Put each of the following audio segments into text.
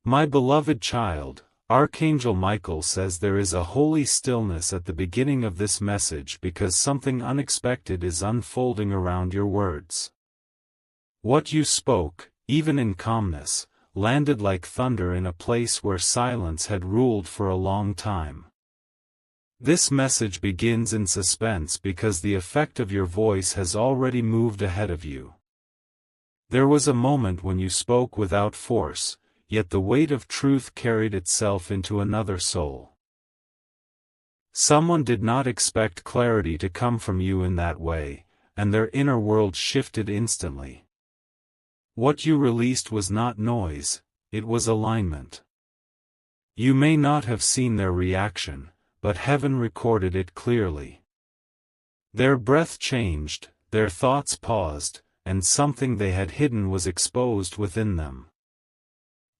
My beloved child, Archangel Michael says there is a holy stillness at the beginning of this message because something unexpected is unfolding around your words. What you spoke, even in calmness, landed like thunder in a place where silence had ruled for a long time. This message begins in suspense because the effect of your voice has already moved ahead of you. There was a moment when you spoke without force, yet the weight of truth carried itself into another soul. Someone did not expect clarity to come from you in that way, and their inner world shifted instantly. What you released was not noise, it was alignment. You may not have seen their reaction, but heaven recorded it clearly. Their breath changed, their thoughts paused, and something they had hidden was exposed within them.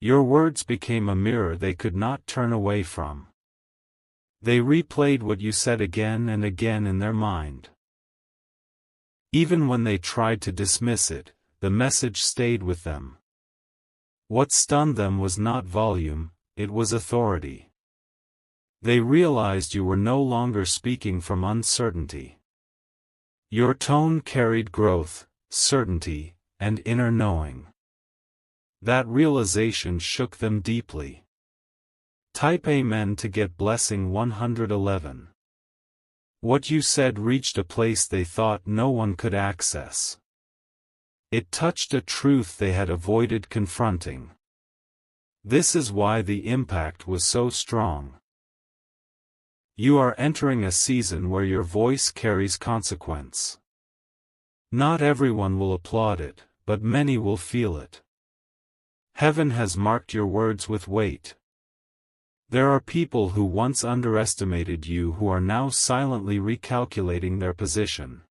Your words became a mirror they could not turn away from. They replayed what you said again and again in their mind. Even when they tried to dismiss it, the message stayed with them. What stunned them was not volume, it was authority. They realized you were no longer speaking from uncertainty. Your tone carried growth, certainty, and inner knowing. That realization shook them deeply. Type Amen to get blessing 111. What you said reached a place they thought no one could access. It touched a truth they had avoided confronting. This is why the impact was so strong. You are entering a season where your voice carries consequence. Not everyone will applaud it, but many will feel it. Heaven has marked your words with weight. There are people who once underestimated you who are now silently recalculating their position.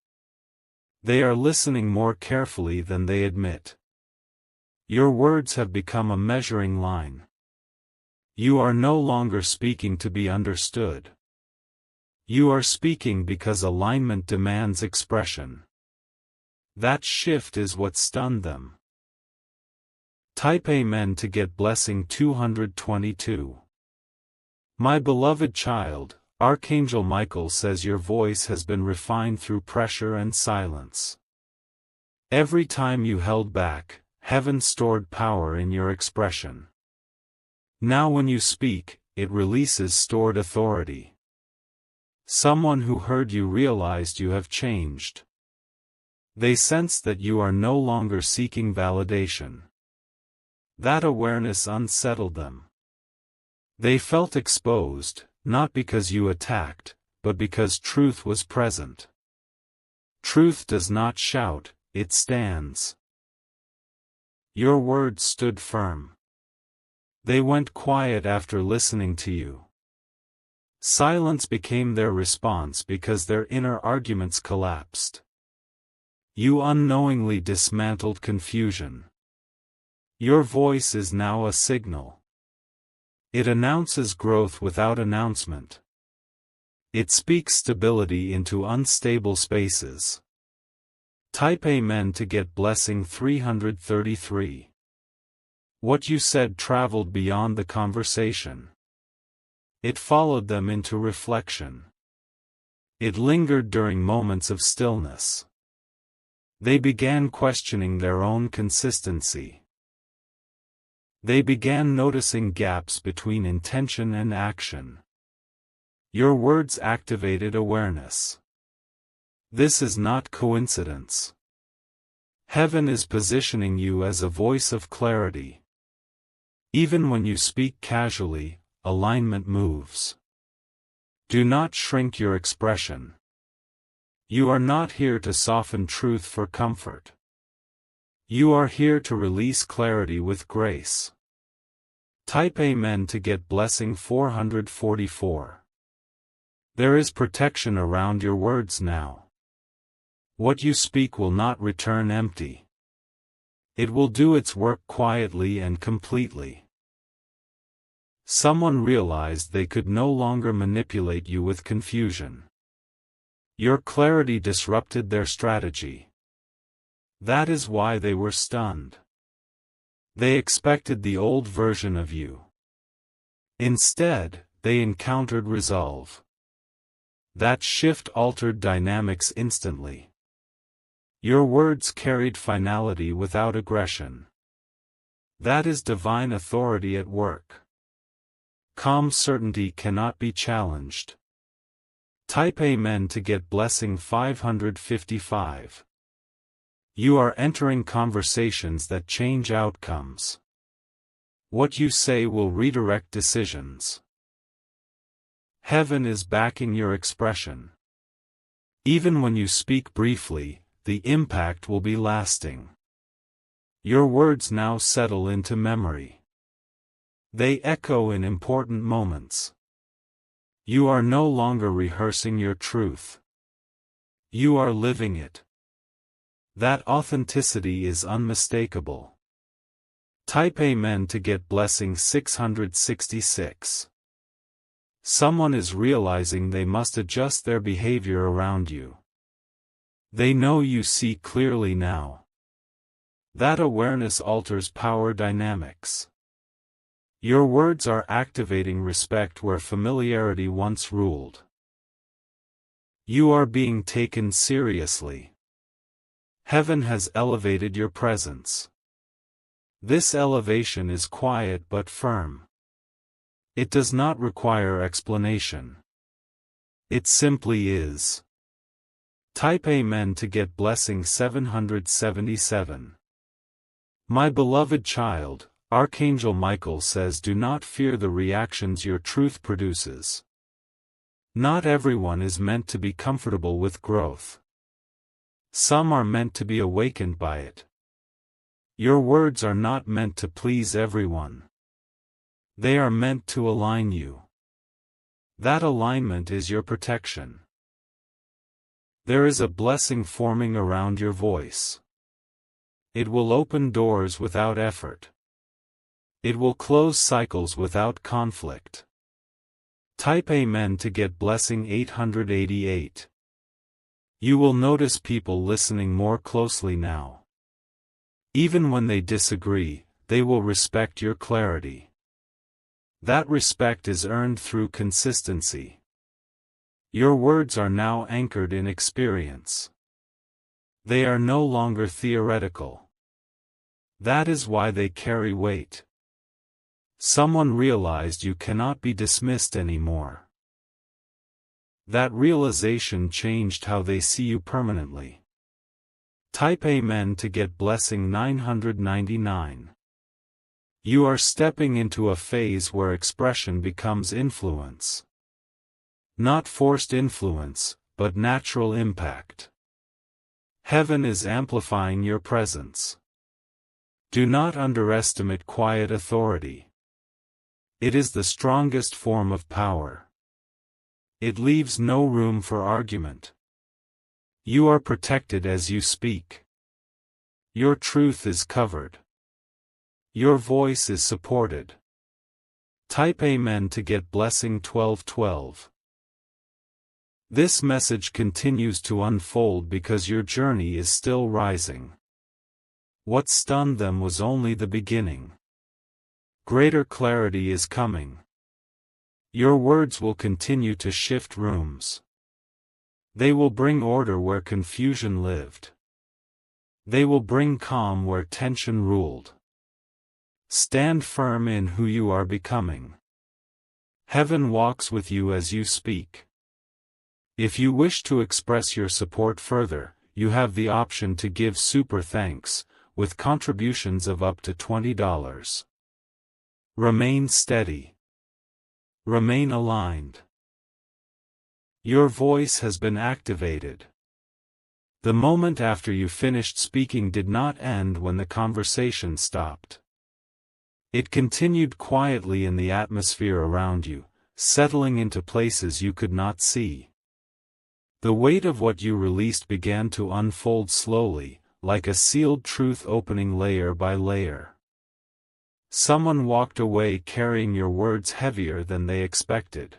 They are listening more carefully than they admit. Your words have become a measuring line. You are no longer speaking to be understood. You are speaking because alignment demands expression. That shift is what stunned them. Type Amen to get blessing 222. My beloved child, Archangel Michael says your voice has been refined through pressure and silence. Every time you held back, heaven stored power in your expression. Now when you speak, it releases stored authority. Someone who heard you realized you have changed. They sense that you are no longer seeking validation. That awareness unsettled them. They felt exposed, not because you attacked, but because truth was present. Truth does not shout, it stands. Your words stood firm. They went quiet after listening to you. Silence became their response because their inner arguments collapsed. You unknowingly dismantled confusion. Your voice is now a signal. It announces growth without announcement. It speaks stability into unstable spaces. Type Amen to get blessing 333. What you said traveled beyond the conversation. It followed them into reflection. It lingered during moments of stillness. They began questioning their own consistency. They began noticing gaps between intention and action. Your words activated awareness. This is not coincidence. Heaven is positioning you as a voice of clarity. Even when you speak casually, alignment moves. Do not shrink your expression. You are not here to soften truth for comfort. You are here to release clarity with grace. Type Amen to get blessing 444. There is protection around your words now. What you speak will not return empty. It will do its work quietly and completely. Someone realized they could no longer manipulate you with confusion. Your clarity disrupted their strategy. That is why they were stunned. They expected the old version of you. Instead, they encountered resolve. That shift altered dynamics instantly. Your words carried finality without aggression. That is divine authority at work. Calm certainty cannot be challenged. Type Amen to get blessing 555. You are entering conversations that change outcomes. What you say will redirect decisions. Heaven is backing your expression. Even when you speak briefly, the impact will be lasting. Your words now settle into memory. They echo in important moments. You are no longer rehearsing your truth. You are living it. That authenticity is unmistakable. Type Amen to get blessing 666. Someone is realizing they must adjust their behavior around you. They know you see clearly now. That awareness alters power dynamics. Your words are activating respect where familiarity once ruled. You are being taken seriously. Heaven has elevated your presence. This elevation is quiet but firm. It does not require explanation. It simply is. Type Amen to get blessing 777. My beloved child, Archangel Michael says, do not fear the reactions your truth produces. Not everyone is meant to be comfortable with growth. Some are meant to be awakened by it. Your words are not meant to please everyone. They are meant to align you. That alignment is your protection. There is a blessing forming around your voice. It will open doors without effort. It will close cycles without conflict. Type Amen to get blessing 888. You will notice people listening more closely now. Even when they disagree, they will respect your clarity. That respect is earned through consistency. Your words are now anchored in experience. They are no longer theoretical. That is why they carry weight. Someone realized you cannot be dismissed anymore. That realization changed how they see you permanently. Type Amen to get blessing 999. You are stepping into a phase where expression becomes influence. Not forced influence, but natural impact. Heaven is amplifying your presence. Do not underestimate quiet authority. It is the strongest form of power. It leaves no room for argument. You are protected as you speak. Your truth is covered. Your voice is supported. Type Amen to get blessing 1212. This message continues to unfold because your journey is still rising. What stunned them was only the beginning. Greater clarity is coming. Your words will continue to shift rooms. They will bring order where confusion lived. They will bring calm where tension ruled. Stand firm in who you are becoming. Heaven walks with you as you speak. If you wish to express your support further, you have the option to give super thanks, with contributions of up to $20. Remain steady. Remain aligned. Your voice has been activated. The moment after you finished speaking did not end when the conversation stopped. It continued quietly in the atmosphere around you, settling into places you could not see. The weight of what you released began to unfold slowly, like a sealed truth opening layer by layer. Someone walked away carrying your words heavier than they expected.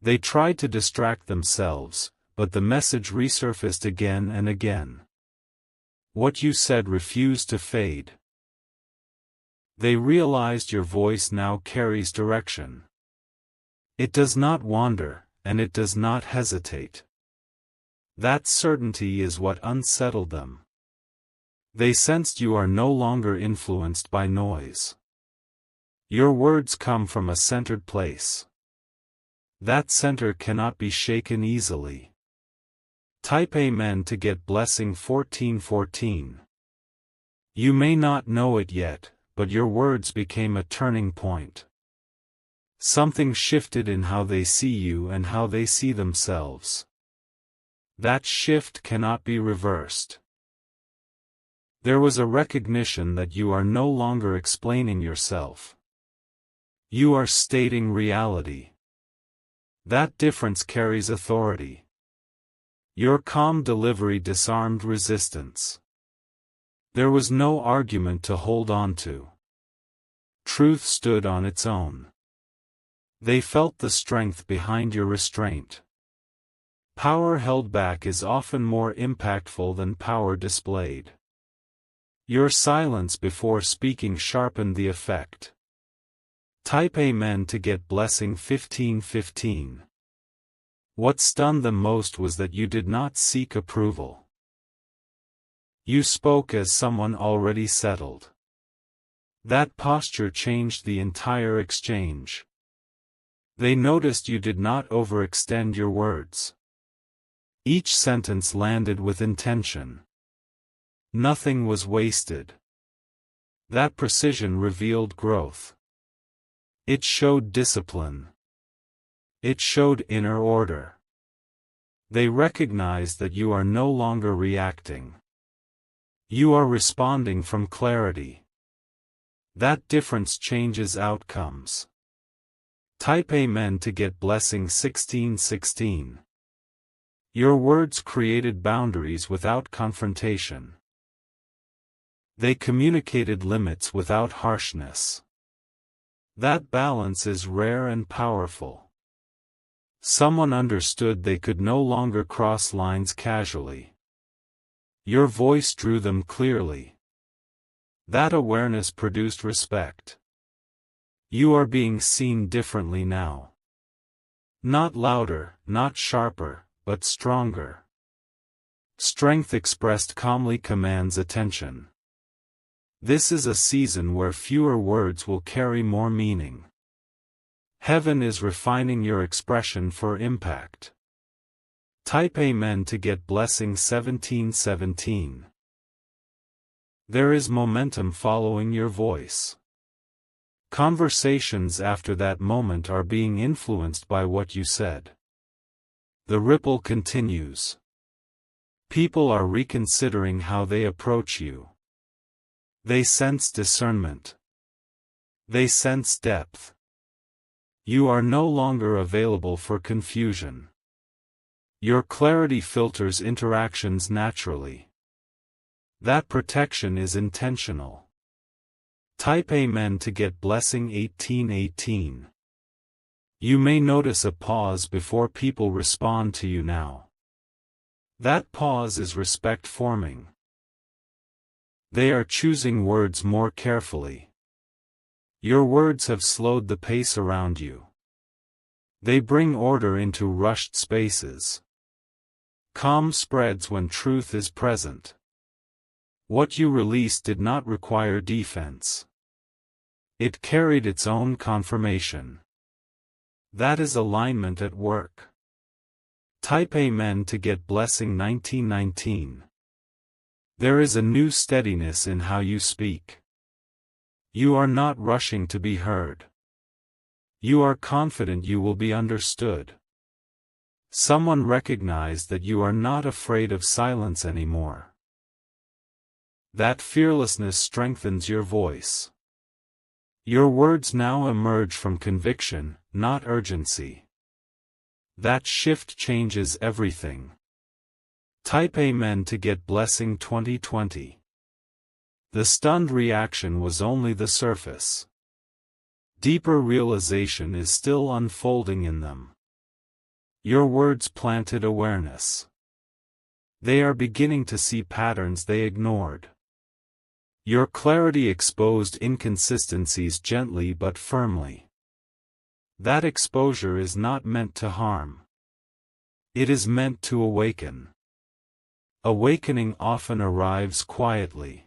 They tried to distract themselves, but the message resurfaced again and again. What you said refused to fade. They realized your voice now carries direction. It does not wander, and it does not hesitate. That certainty is what unsettled them. They sensed you are no longer influenced by noise. Your words come from a centered place. That center cannot be shaken easily. Type Amen to get blessing 1414. You may not know it yet, but your words became a turning point. Something shifted in how they see you and how they see themselves. That shift cannot be reversed. There was a recognition that you are no longer explaining yourself. You are stating reality. That difference carries authority. Your calm delivery disarmed resistance. There was no argument to hold on to. Truth stood on its own. They felt the strength behind your restraint. Power held back is often more impactful than power displayed. Your silence before speaking sharpened the effect. Type Amen to get blessing 1515. What stunned them most was that you did not seek approval. You spoke as someone already settled. That posture changed the entire exchange. They noticed you did not overextend your words. Each sentence landed with intention. Nothing was wasted. That precision revealed growth. It showed discipline. It showed inner order. They recognized that you are no longer reacting. You are responding from clarity. That difference changes outcomes. Type Amen to get blessing 1616. Your words created boundaries without confrontation. They communicated limits without harshness. That balance is rare and powerful. Someone understood they could no longer cross lines casually. Your voice drew them clearly. That awareness produced respect. You are being seen differently now. Not louder, not sharper, but stronger. Strength expressed calmly commands attention. This is a season where fewer words will carry more meaning. Heaven is refining your expression for impact. Type Amen to get blessing 1717. There is momentum following your voice. Conversations after that moment are being influenced by what you said. The ripple continues. People are reconsidering how they approach you. They sense discernment. They sense depth. You are no longer available for confusion. Your clarity filters interactions naturally. That protection is intentional. Type Amen to get blessing 1818. You may notice a pause before people respond to you now. That pause is respect forming. They are choosing words more carefully. Your words have slowed the pace around you. They bring order into rushed spaces. Calm spreads when truth is present. What you released did not require defense. It carried its own confirmation. That is alignment at work. Type Amen to get blessing 1919. There is a new steadiness in how you speak. You are not rushing to be heard. You are confident you will be understood. Someone recognized that you are not afraid of silence anymore. That fearlessness strengthens your voice. Your words now emerge from conviction, not urgency. That shift changes everything. Type Amen to get blessing 2020. The stunned reaction was only the surface. Deeper realization is still unfolding in them. Your words planted awareness. They are beginning to see patterns they ignored. Your clarity exposed inconsistencies gently but firmly. That exposure is not meant to harm. It is meant to awaken. Awakening often arrives quietly.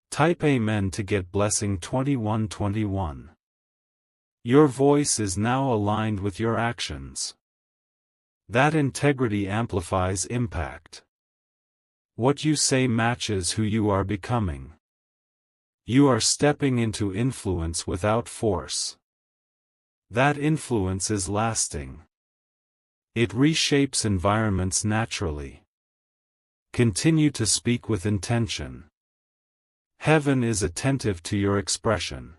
Type Amen to get blessing 2121. Your voice is now aligned with your actions. That integrity amplifies impact. What you say matches who you are becoming. You are stepping into influence without force. That influence is lasting. It reshapes environments naturally. Continue to speak with intention. Heaven is attentive to your expression.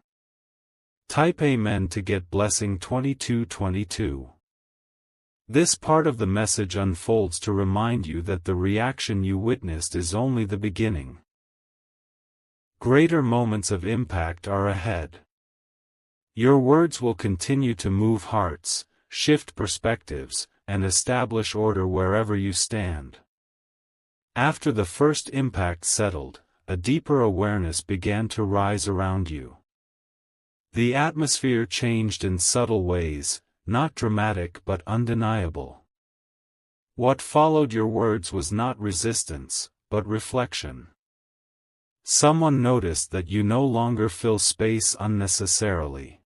Type Amen to get blessing 2222. This part of the message unfolds to remind you that the reaction you witnessed is only the beginning. Greater moments of impact are ahead. Your words will continue to move hearts, shift perspectives, and establish order wherever you stand. After the first impact settled, a deeper awareness began to rise around you. The atmosphere changed in subtle ways, not dramatic but undeniable. What followed your words was not resistance, but reflection. Someone noticed that you no longer fill space unnecessarily.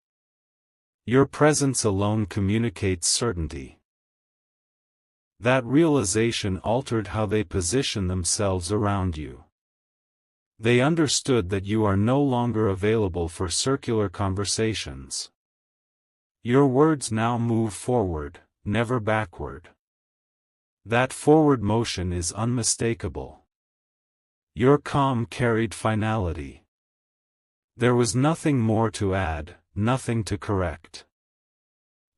Your presence alone communicates certainty. That realization altered how they position themselves around you. They understood that you are no longer available for circular conversations. Your words now move forward, never backward. That forward motion is unmistakable. Your calm carried finality. There was nothing more to add, nothing to correct.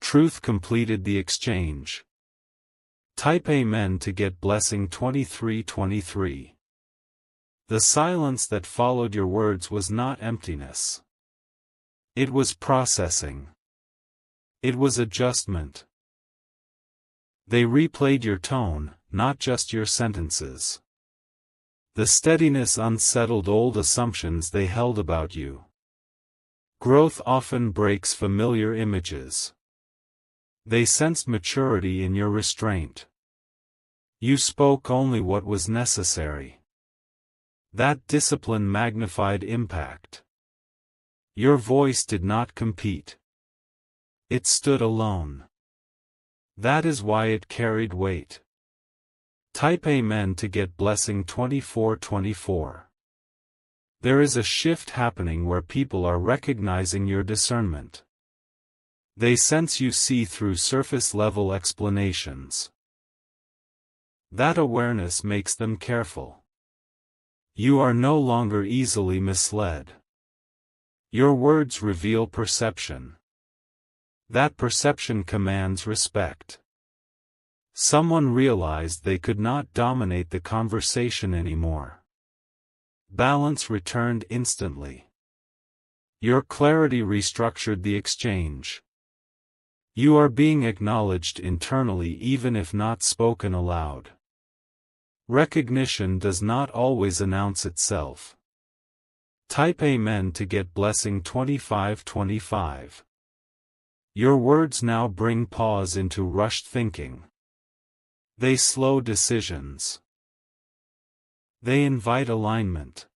Truth completed the exchange. Type Amen to get blessing 2323. The silence that followed your words was not emptiness. It was processing. It was adjustment. They replayed your tone, not just your sentences. The steadiness unsettled old assumptions they held about you. Growth often breaks familiar images. They sensed maturity in your restraint. You spoke only what was necessary. That discipline magnified impact. Your voice did not compete. It stood alone. That is why it carried weight. Type Amen to get blessing 2424. There is a shift happening where people are recognizing your discernment. They sense you see through surface-level explanations. That awareness makes them careful. You are no longer easily misled. Your words reveal perception. That perception commands respect. Someone realized they could not dominate the conversation anymore. Balance returned instantly. Your clarity restructured the exchange. You are being acknowledged internally even if not spoken aloud. Recognition does not always announce itself. Type Amen to get blessing 2525. Your words now bring pause into rushed thinking. They slow decisions. They invite alignment.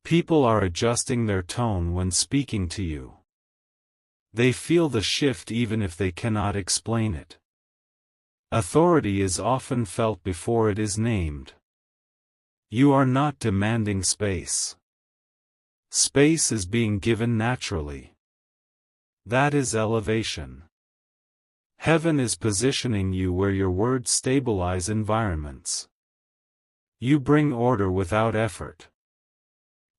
People are adjusting their tone when speaking to you. They feel the shift even if they cannot explain it. Authority is often felt before it is named. You are not demanding space. Space is being given naturally. That is elevation. Heaven is positioning you where your words stabilize environments. You bring order without effort.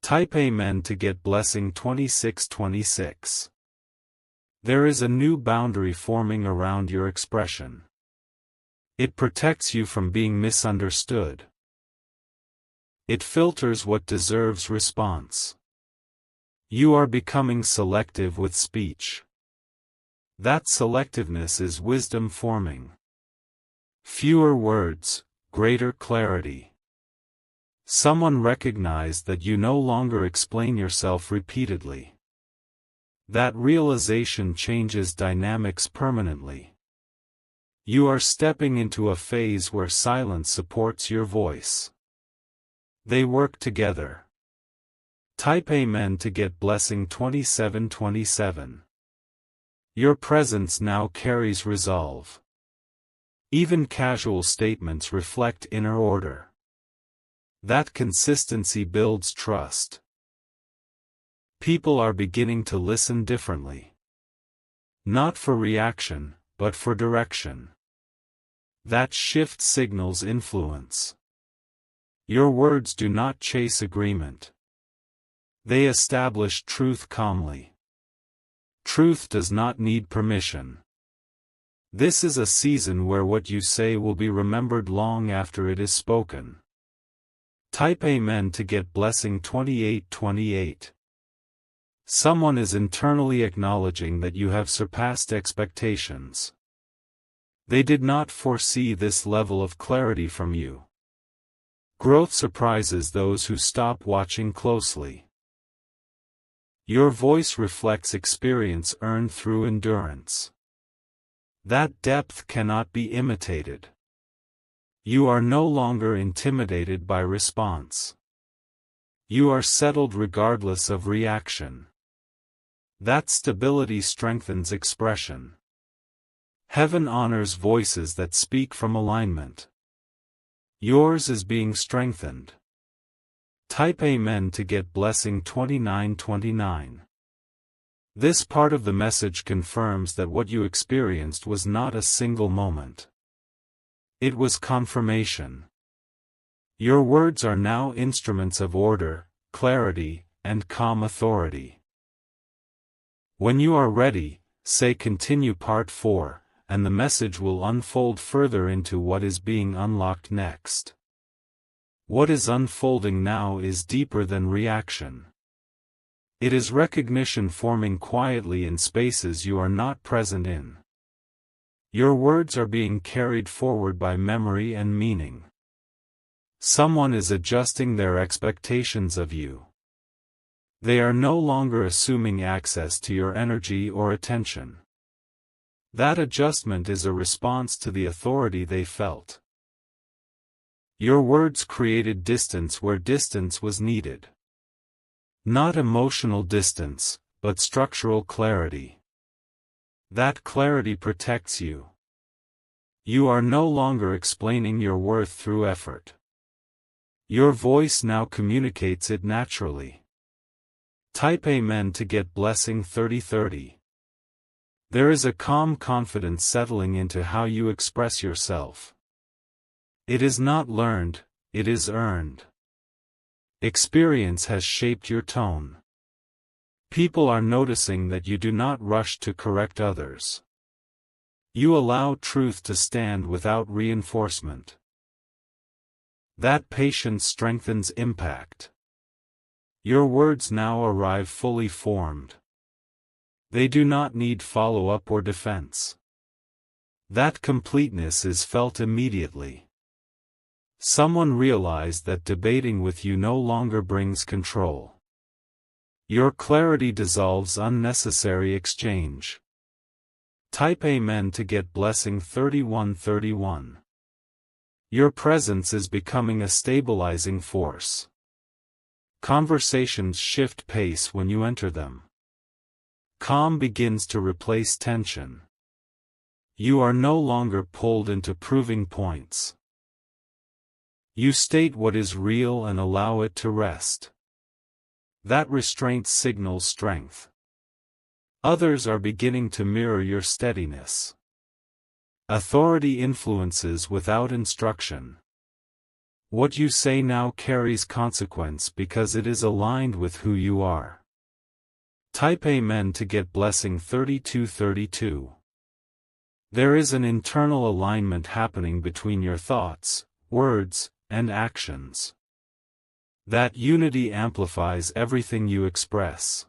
Type Amen to get blessing 2626. There is a new boundary forming around your expression. It protects you from being misunderstood. It filters what deserves response. You are becoming selective with speech. That selectiveness is wisdom forming. Fewer words, greater clarity. Someone recognized that you no longer explain yourself repeatedly. That realization changes dynamics permanently. You are stepping into a phase where silence supports your voice. They work together. Type Amen to get blessing 2727. Your presence now carries resolve. Even casual statements reflect inner order. That consistency builds trust. People are beginning to listen differently. Not for reaction, but for direction. That shift signals influence. Your words do not chase agreement. They establish truth calmly. Truth does not need permission. This is a season where what you say will be remembered long after it is spoken. Type Amen to get blessing 2828. Someone is internally acknowledging that you have surpassed expectations. They did not foresee this level of clarity from you. Growth surprises those who stop watching closely. Your voice reflects experience earned through endurance. That depth cannot be imitated. You are no longer intimidated by response. You are settled regardless of reaction. That stability strengthens expression. Heaven honors voices that speak from alignment. Yours is being strengthened. Type Amen to get blessing 2929. This part of the message confirms that what you experienced was not a single moment. It was confirmation. Your words are now instruments of order, clarity, and calm authority. When you are ready, say continue part 4, and the message will unfold further into what is being unlocked next. What is unfolding now is deeper than reaction. It is recognition forming quietly in spaces you are not present in. Your words are being carried forward by memory and meaning. Someone is adjusting their expectations of you. They are no longer assuming access to your energy or attention. That adjustment is a response to the authority they felt. Your words created distance where distance was needed. Not emotional distance, but structural clarity. That clarity protects you. You are no longer explaining your worth through effort. Your voice now communicates it naturally. Type Amen to get blessing 3030. There is a calm confidence settling into how you express yourself. It is not learned, it is earned. Experience has shaped your tone. People are noticing that you do not rush to correct others. You allow truth to stand without reinforcement. That patience strengthens impact. Your words now arrive fully formed. They do not need follow-up or defense. That completeness is felt immediately. Someone realized that debating with you no longer brings control. Your clarity dissolves unnecessary exchange. Type Amen to get blessing 3131. Your presence is becoming a stabilizing force. Conversations shift pace when you enter them. Calm begins to replace tension. You are no longer pulled into proving points. You state what is real and allow it to rest. That restraint signals strength. Others are beginning to mirror your steadiness. Authority influences without instruction. What you say now carries consequence because it is aligned with who you are. Type Amen to get blessing 3232. There is an internal alignment happening between your thoughts, words, and actions. That unity amplifies everything you express.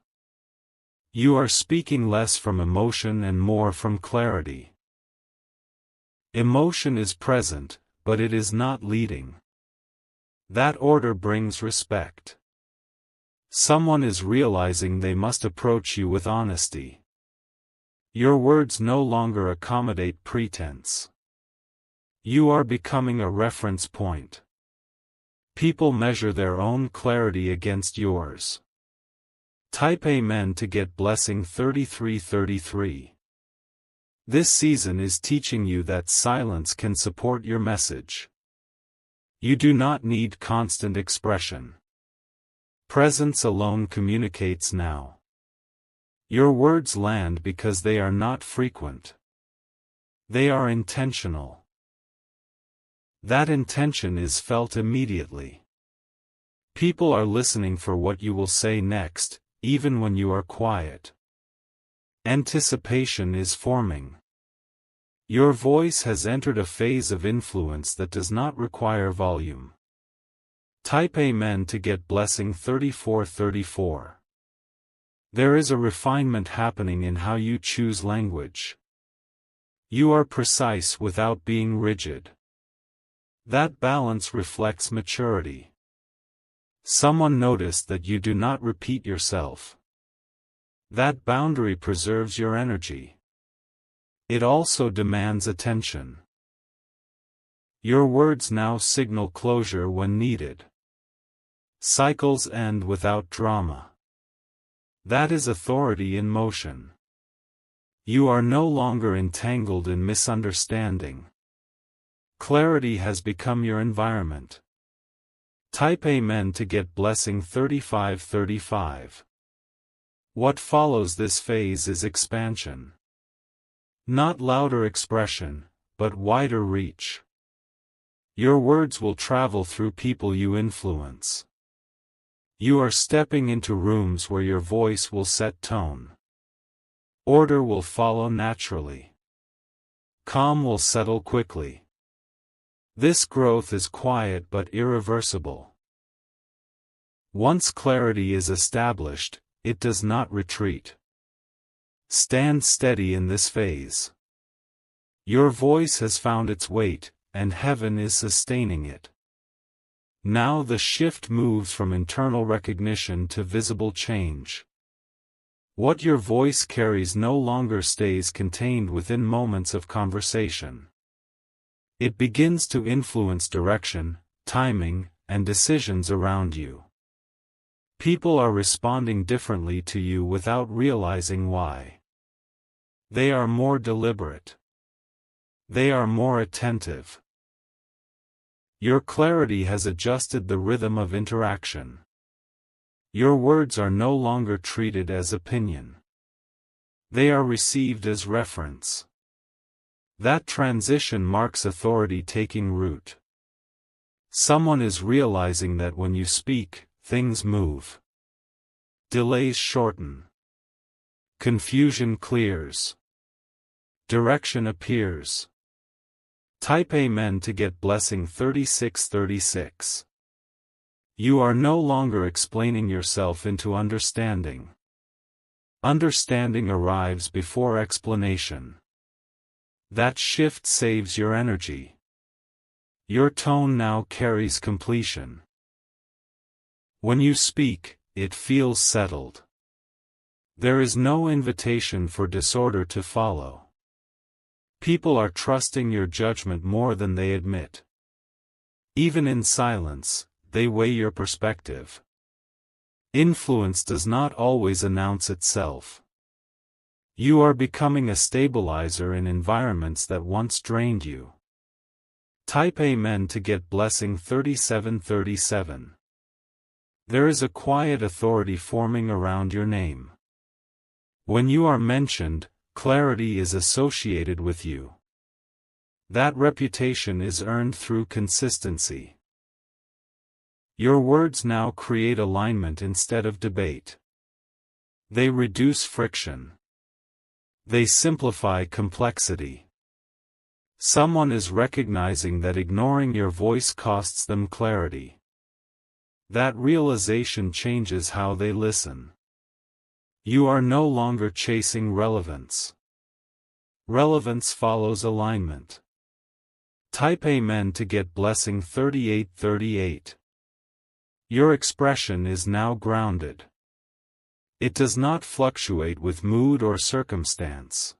You are speaking less from emotion and more from clarity. Emotion is present, but it is not leading. That order brings respect. Someone is realizing they must approach you with honesty. Your words no longer accommodate pretense. You are becoming a reference point. People measure their own clarity against yours. Type Amen to get blessing 3333. This season is teaching you that silence can support your message. You do not need constant expression. Presence alone communicates now. Your words land because they are not frequent. They are intentional. That intention is felt immediately. People are listening for what you will say next, even when you are quiet. Anticipation is forming. Your voice has entered a phase of influence that does not require volume. Type Amen to get blessing 3434. There is a refinement happening in how you choose language. You are precise without being rigid. That balance reflects maturity. Someone noticed that you do not repeat yourself. That boundary preserves your energy. It also demands attention. Your words now signal closure when needed. Cycles end without drama. That is authority in motion. You are no longer entangled in misunderstanding. Clarity has become your environment. Type Amen to get blessing 3535. What follows this phase is expansion. Not louder expression, but wider reach. Your words will travel through people you influence. You are stepping into rooms where your voice will set tone. Order will follow naturally. Calm will settle quickly. This growth is quiet but irreversible. Once clarity is established, it does not retreat. Stand steady in this phase. Your voice has found its weight, and heaven is sustaining it. Now the shift moves from internal recognition to visible change. What your voice carries no longer stays contained within moments of conversation. It begins to influence direction, timing, and decisions around you. People are responding differently to you without realizing why. They are more deliberate. They are more attentive. Your clarity has adjusted the rhythm of interaction. Your words are no longer treated as opinion. They are received as reference. That transition marks authority taking root. Someone is realizing that when you speak, things move. Delays shorten. Confusion clears. Direction appears. Type Amen to get blessing 3636. You are no longer explaining yourself into understanding. Understanding arrives before explanation. That shift saves your energy. Your tone now carries completion. When you speak, it feels settled. There is no invitation for disorder to follow. People are trusting your judgment more than they admit. Even in silence, they weigh your perspective. Influence does not always announce itself. You are becoming a stabilizer in environments that once drained you. Type Amen to get blessing 3737. There is a quiet authority forming around your name. When you are mentioned, clarity is associated with you. That reputation is earned through consistency. Your words now create alignment instead of debate. They reduce friction. They simplify complexity. Someone is recognizing that ignoring your voice costs them clarity. That realization changes how they listen. You are no longer chasing relevance. Relevance follows alignment. Type Amen to get blessing 3838. Your expression is now grounded. It does not fluctuate with mood or circumstance.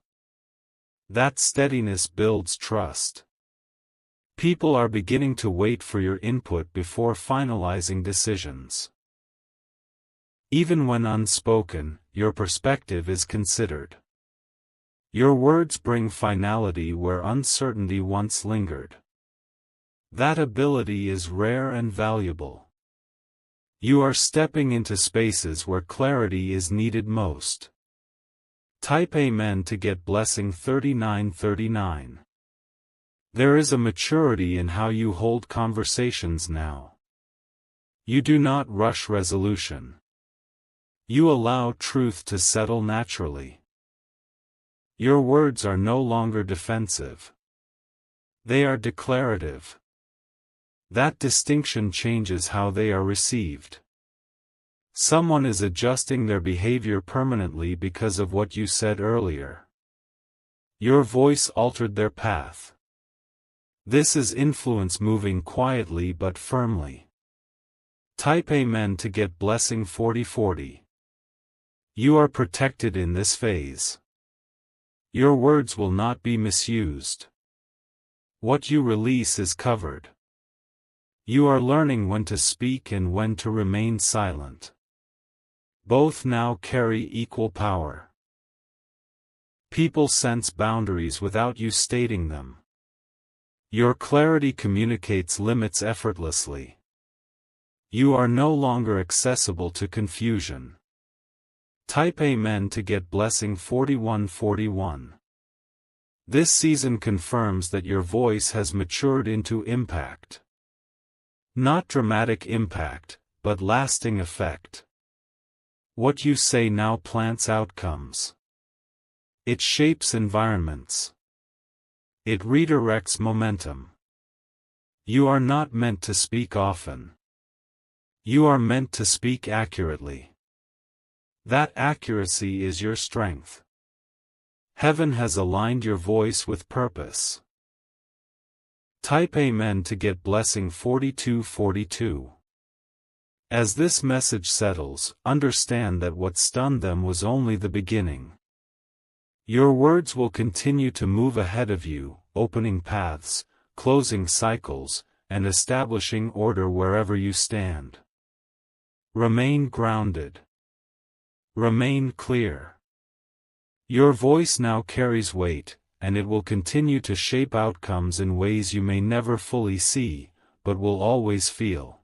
That steadiness builds trust. People are beginning to wait for your input before finalizing decisions. Even when unspoken, your perspective is considered. Your words bring finality where uncertainty once lingered. That ability is rare and valuable. You are stepping into spaces where clarity is needed most. Type Amen to get blessing 3939. There is a maturity in how you hold conversations now. You do not rush resolution. You allow truth to settle naturally. Your words are no longer defensive. They are declarative. That distinction changes how they are received. Someone is adjusting their behavior permanently because of what you said earlier. Your voice altered their path. This is influence moving quietly but firmly. Type Amen to get blessing 4040. You are protected in this phase. Your words will not be misused. What you release is covered. You are learning when to speak and when to remain silent. Both now carry equal power. People sense boundaries without you stating them. Your clarity communicates limits effortlessly. You are no longer accessible to confusion. Type Amen to get blessing 4141. This season confirms that your voice has matured into impact. Not dramatic impact, but lasting effect. What you say now plants outcomes. It shapes environments. It redirects momentum. You are not meant to speak often. You are meant to speak accurately. That accuracy is your strength. Heaven has aligned your voice with purpose. Type Amen to get blessing 4242. As this message settles, understand that what stunned them was only the beginning. Your words will continue to move ahead of you, opening paths, closing cycles, and establishing order wherever you stand. Remain grounded. Remain clear. Your voice now carries weight, and it will continue to shape outcomes in ways you may never fully see, but will always feel.